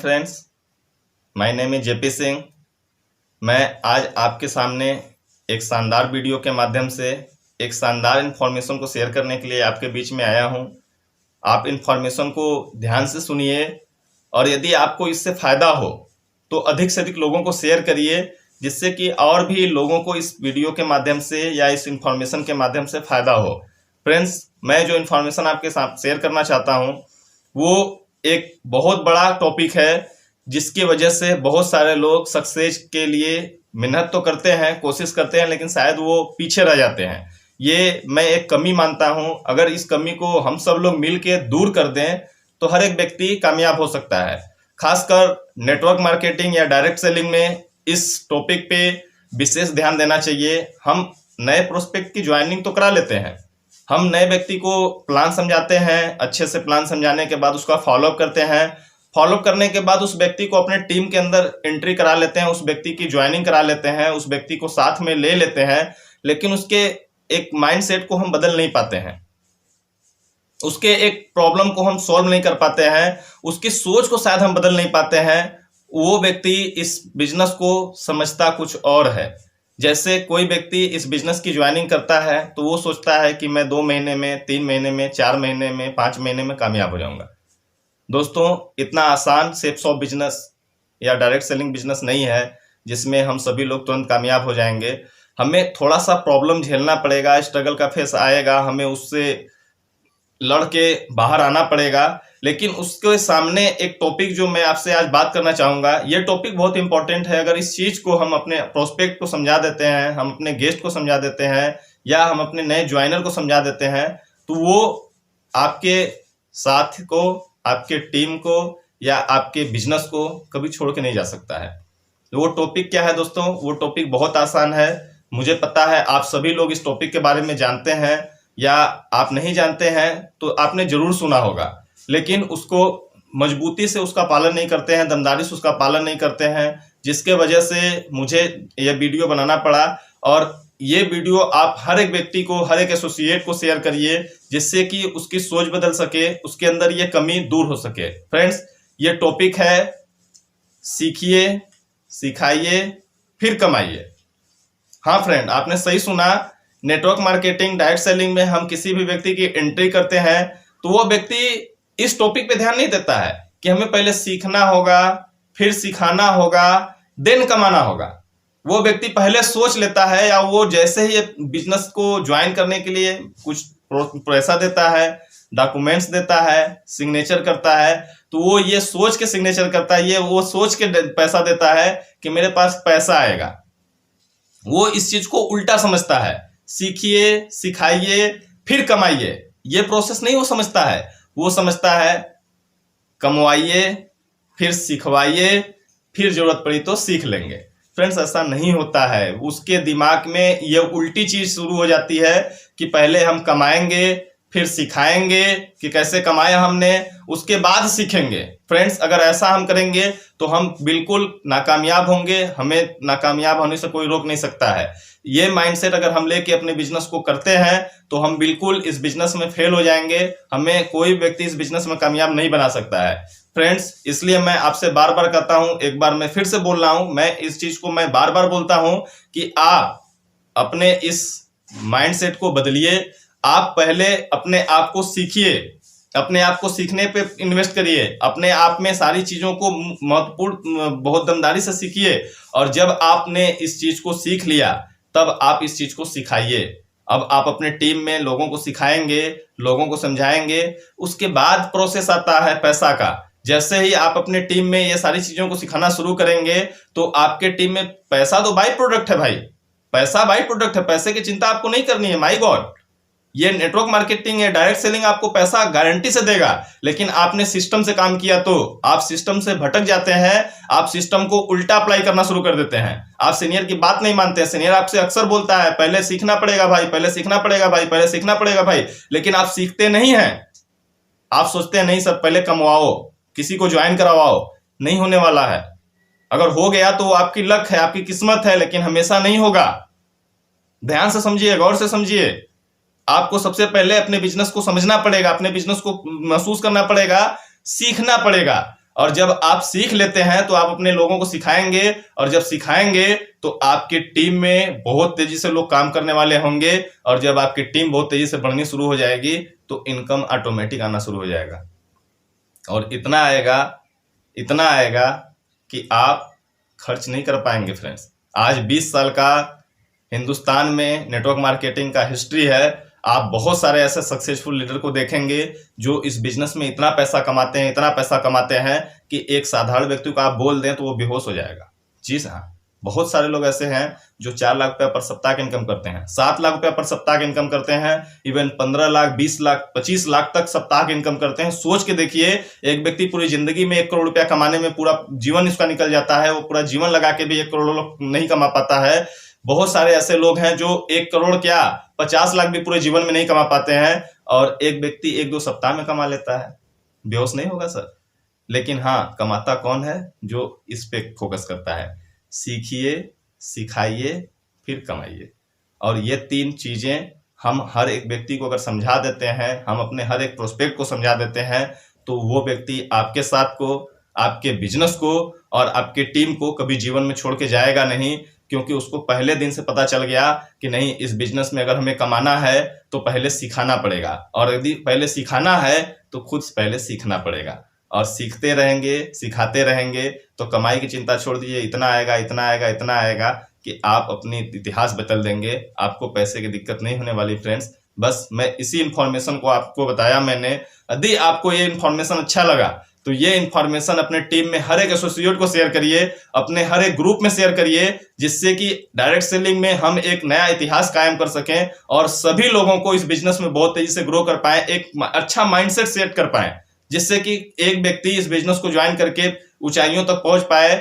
Friends, my name is JP Singh. मैं आज आपके सामने एक शानदार वीडियो के माध्यम से एक शानदार इन्फॉर्मेशन को शेयर करने के लिए आपके बीच में आया हूं। आप इन्फॉर्मेशन को ध्यान से सुनिए और यदि आपको इससे फ़ायदा हो तो अधिक से अधिक लोगों को शेयर करिए, जिससे कि और भी लोगों को इस वीडियो के माध्यम से या इस इन्फॉर्मेशन के माध्यम से फ़ायदा हो। फ्रेंड्स, मैं जो इन्फॉर्मेशन आपके साथ शेयर करना चाहता हूं वो एक बहुत बड़ा टॉपिक है, जिसकी वजह से बहुत सारे लोग सक्सेस के लिए मेहनत तो करते हैं, कोशिश करते हैं, लेकिन शायद वो पीछे रह जाते हैं। ये मैं एक कमी मानता हूं। अगर इस कमी को हम सब लोग मिल के दूर कर दें तो हर एक व्यक्ति कामयाब हो सकता है। खासकर नेटवर्क मार्केटिंग या डायरेक्ट सेलिंग में इस टॉपिक पे विशेष ध्यान देना चाहिए। हम नए प्रोस्पेक्ट की ज्वाइनिंग तो करा लेते हैं, हम नए व्यक्ति को प्लान समझाते हैं, अच्छे से प्लान समझाने के बाद उसका फॉलोअप करते हैं। फॉलोअप करने के बाद उस व्यक्ति को अपने टीम के अंदर एंट्री करा लेते हैं, उस व्यक्ति की ज्वाइनिंग करा लेते हैं, उस व्यक्ति को साथ में ले लेते हैं, लेकिन उसके एक माइंडसेट को हम बदल नहीं पाते हैं, उसके एक प्रॉब्लम को हम सॉल्व नहीं कर पाते हैं, उसकी सोच को शायद हम बदल नहीं पाते हैं। वो व्यक्ति इस बिजनेस को समझता कुछ और है। जैसे कोई व्यक्ति इस बिजनेस की ज्वाइनिंग करता है तो वो सोचता है कि मैं 2 महीने में, 3 महीने में, 4 महीने में, 5 महीने में कामयाब हो जाऊंगा। दोस्तों, इतना आसान सेल्स ऑफ बिजनेस या डायरेक्ट सेलिंग बिजनेस नहीं है जिसमें हम सभी लोग तुरंत कामयाब हो जाएंगे। हमें थोड़ा सा प्रॉब्लम झेलना पड़ेगा, स्ट्रगल का फेस आएगा, हमें उससे लड़ के बाहर आना पड़ेगा। लेकिन उसके सामने एक टॉपिक जो मैं आपसे आज बात करना चाहूँगा, ये टॉपिक बहुत इंपॉर्टेंट है। अगर इस चीज़ को हम अपने प्रोस्पेक्ट को समझा देते हैं, हम अपने गेस्ट को समझा देते हैं, या हम अपने नए ज्वाइनर को समझा देते हैं, तो वो आपके साथ को, आपके टीम को या आपके बिजनेस को कभी छोड़ के नहीं जा सकता है। तो वो टॉपिक क्या है दोस्तों? वो टॉपिक बहुत आसान है। मुझे पता है आप सभी लोग इस टॉपिक के बारे में जानते हैं, या आप नहीं जानते हैं तो आपने जरूर सुना होगा, लेकिन उसको मजबूती से उसका पालन नहीं करते हैं, दमदारी से उसका पालन नहीं करते हैं, जिसके वजह से मुझे यह वीडियो बनाना पड़ा। और ये वीडियो आप हर एक व्यक्ति को, हर एक एसोसिएट को शेयर करिए, जिससे कि उसकी सोच बदल सके, उसके अंदर ये कमी दूर हो सके। फ्रेंड्स, ये टॉपिक है सीखिए, सिखाइए, फिर कमाइए। हाँ फ्रेंड, आपने सही सुना। नेटवर्क मार्केटिंग, डायरेक्ट सेलिंग में हम किसी भी व्यक्ति की एंट्री करते हैं तो वो व्यक्ति इस टॉपिक पे ध्यान नहीं देता है कि हमें पहले सीखना होगा, फिर सिखाना होगा, देन कमाना होगा। वो व्यक्ति पहले सोच लेता है, या वो जैसे ही ये बिजनेस को ज्वाइन करने के लिए कुछ पैसा देता है, डॉक्यूमेंट्स देता है, सिग्नेचर करता है, तो वो ये सोच के सिग्नेचर करता है, ये वो सोच के पैसा देता है कि मेरे पास पैसा आएगा। वो इस चीज को उल्टा समझता है। सीखिए, सिखाइए, फिर कमाइए, ये प्रोसेस नहीं वो समझता है। वो समझता है कमवाइए, फिर सिखवाइए, फिर जरूरत पड़ी तो सीख लेंगे। फ्रेंड्स, ऐसा नहीं होता है। उसके दिमाग में ये उल्टी चीज शुरू हो जाती है कि पहले हम कमाएंगे, फिर सिखाएंगे कि कैसे कमाया हमने, उसके बाद सीखेंगे। फ्रेंड्स, अगर ऐसा हम करेंगे तो हम बिल्कुल नाकामयाब होंगे। हमें नाकामयाब होने से कोई रोक नहीं सकता है। ये माइंडसेट अगर हम लेके अपने बिजनेस को करते हैं तो हम बिल्कुल इस बिजनेस में फेल हो जाएंगे। हमें कोई व्यक्ति इस बिजनेस में कामयाब नहीं बना सकता है। फ्रेंड्स, इसलिए मैं आपसे बार बार कहता हूं, एक बार मैं फिर से बोल रहा हूं, मैं इस चीज को मैं बार बार बोलता हूं कि आप अपने इस माइंडसेट को बदलिए। आप पहले अपने आप को सीखिए, अपने आप को सीखने पे इन्वेस्ट करिए, अपने आप में सारी चीजों को महत्वपूर्ण बहुत दमदारी से सीखिए। और जब आपने इस चीज को सीख लिया तब आप इस चीज को सिखाइए। अब आप अपने टीम में लोगों को सिखाएंगे, लोगों को समझाएंगे। उसके बाद प्रोसेस आता है पैसा का। जैसे ही आप अपने टीम में ये सारी चीजों को सिखाना शुरू करेंगे तो आपके टीम में पैसा तो बाई प्रोडक्ट है भाई, पैसा बाई प्रोडक्ट है। पैसे की चिंता आपको नहीं करनी है। माय गॉड, ये नेटवर्क मार्केटिंग या डायरेक्ट सेलिंग आपको पैसा गारंटी से देगा, लेकिन आपने सिस्टम से काम किया तो। आप सिस्टम से भटक जाते हैं, आप सिस्टम को उल्टा अप्लाई करना शुरू कर देते हैं, आप सीनियर की बात नहीं मानते हैं। सीनियर आपसे अक्सर बोलता है पहले सीखना पड़ेगा भाई, पहले सीखना पड़ेगा भाई, पहले सीखना पड़ेगा भाई, लेकिन आप सीखते नहीं हैं। आप सोचते हैं नहीं सर, पहले कमवाओ, किसी को ज्वाइन करवाओ। नहीं होने वाला है। अगर हो गया तो आपकी लक है, आपकी किस्मत है, लेकिन हमेशा नहीं होगा। ध्यान से समझिए, गौर से समझिए। आपको सबसे पहले अपने बिजनेस को समझना पड़ेगा, अपने बिजनेस को महसूस करना पड़ेगा, सीखना पड़ेगा। और जब आप सीख लेते हैं तो आप अपने लोगों को सिखाएंगे, और जब सिखाएंगे तो आपकी टीम में बहुत तेजी से लोग काम करने वाले होंगे, और जब आपकी टीम बहुत तेजी से बढ़नी शुरू हो जाएगी तो इनकम ऑटोमेटिक आना शुरू हो जाएगा, और इतना आएगा कि आप खर्च नहीं कर पाएंगे फ्रेंड्स। आज 20 साल का हिंदुस्तान में नेटवर्क मार्केटिंग का हिस्ट्री है। आप बहुत सारे ऐसे सक्सेसफुल लीडर को देखेंगे जो इस बिजनेस में इतना पैसा कमाते हैं कि एक साधारण व्यक्ति को आप बोल दें तो वो बेहोश हो जाएगा। जी हाँ, बहुत सारे लोग ऐसे हैं जो 4 लाख रुपया पर सप्ताह की इनकम करते हैं, 7 लाख रुपया पर सप्ताह की इनकम करते हैं, इवन 15 लाख, 20 लाख, 25 लाख तक सप्ताह की इनकम करते हैं। सोच के देखिए, एक व्यक्ति पूरी जिंदगी में 1 करोड़ रुपया कमाने में पूरा जीवन इसका निकल जाता है, वो पूरा जीवन लगा के भी 1 करोड़ नहीं कमा पाता है। बहुत सारे ऐसे लोग हैं जो 1 करोड़ क्या 50 लाख भी पूरे जीवन में नहीं कमा पाते हैं, और एक व्यक्ति 1-2 सप्ताह में कमा लेता है। बेहोश नहीं होगा सर? लेकिन हाँ, कमाता कौन है? जो इस पे फोकस करता है। सीखिए, सिखाइए, फिर कमाइए। और ये 3 चीजें हम हर एक व्यक्ति को अगर समझा देते हैं, हम अपने हर एक प्रोस्पेक्ट को समझा देते हैं, तो वो व्यक्ति आपके साथ को, आपके बिजनेस को और आपके टीम को कभी जीवन में छोड़ के जाएगा नहीं, क्योंकि उसको पहले दिन से पता चल गया कि नहीं, इस बिजनेस में अगर हमें कमाना है तो पहले सिखाना पड़ेगा, और यदि पहले सिखाना है तो खुद पहले सीखना पड़ेगा, और सीखते रहेंगे, सिखाते रहेंगे तो कमाई की चिंता छोड़ दीजिए, इतना आएगा कि आप अपनी इतिहास बदल देंगे। आपको पैसे की दिक्कत नहीं होने वाली फ्रेंड्स। बस मैं इसी इंफॉर्मेशन को आपको बताया मैंने। यदि आपको ये इंफॉर्मेशन अच्छा लगा तो ये इंफॉर्मेशन अपने टीम में हर एक एसोसिएट को शेयर करिए, अपने हर एक ग्रुप में शेयर करिए, जिससे कि डायरेक्ट सेलिंग में हम एक नया इतिहास कायम कर सकें और सभी लोगों को इस बिजनेस में बहुत तेजी से ग्रो कर पाए, एक अच्छा माइंडसेट सेट कर पाए, जिससे कि एक व्यक्ति इस बिजनेस को ज्वाइन करके ऊंचाइयों तक पहुंच पाए,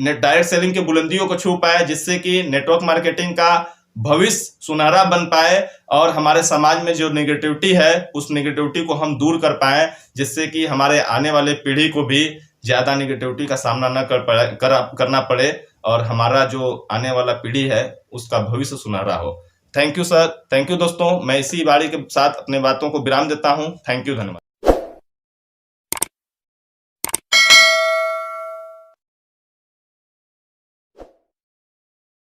डायरेक्ट सेलिंग की बुलंदियों को छू पाए, जिससे कि नेटवर्क मार्केटिंग का भविष्य सुनहरा बन पाए, और हमारे समाज में जो नेगेटिविटी है उस नेगेटिविटी को हम दूर कर पाए, जिससे कि हमारे आने वाले पीढ़ी को भी ज्यादा नेगेटिविटी का सामना न करना पड़े, और हमारा जो आने वाला पीढ़ी है उसका भविष्य सुनहरा हो। Thank you sir, thank you दोस्तों। मैं इसी बारी के साथ अपने बातों को विराम देता हूँ। थैंक यू, धन्यवाद।